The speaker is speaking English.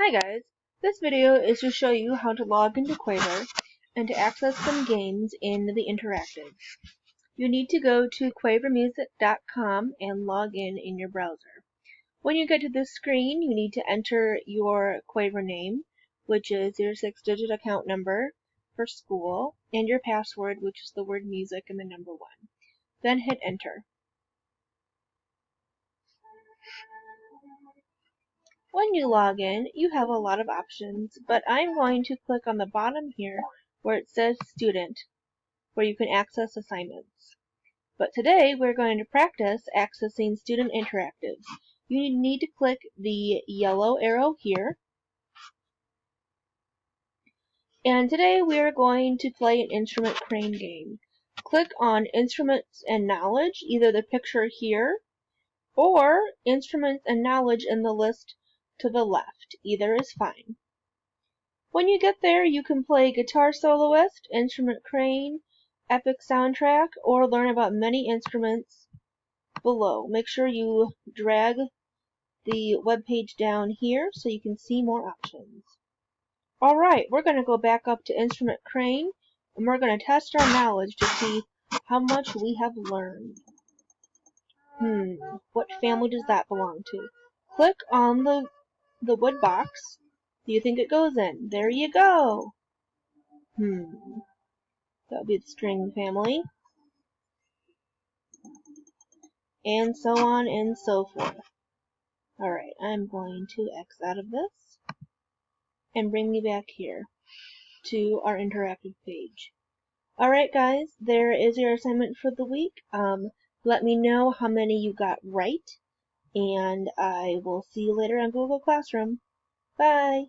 Hi guys, this video is to show you how to log into Quaver and to access some games in the interactive. You need to go to quavermusic.com and log in your browser. When you get to this screen, you need to enter your Quaver name, which is your 6-digit account number for school, and your password, which is the word music and the number 1. Then hit enter. When you log in, you have a lot of options, but I'm going to click on the bottom here where it says Student, where you can access assignments. But today we're going to practice accessing Student Interactives. You need to click the yellow arrow here. And today we are going to play an instrument crane game. Click on Instruments and Knowledge, either the picture here or Instruments and Knowledge in the list to the left. Either is fine. When you get there, you can play Guitar Soloist, Instrument Crane, Epic Soundtrack, or learn about many instruments below. Make sure you drag the web page down here so you can see more options. Alright, we're going to go back up to Instrument Crane, and we're going to test our knowledge to see how much we have learned. What family does that belong to? Click on the wood box. Do you think it goes in? There you go! That would be the string family. And so on and so forth. Alright, I'm going to X out of this and bring me back here to our interactive page. Alright guys, there is your assignment for the week. Let me know how many you got right, and I will see you later on Google Classroom. Bye!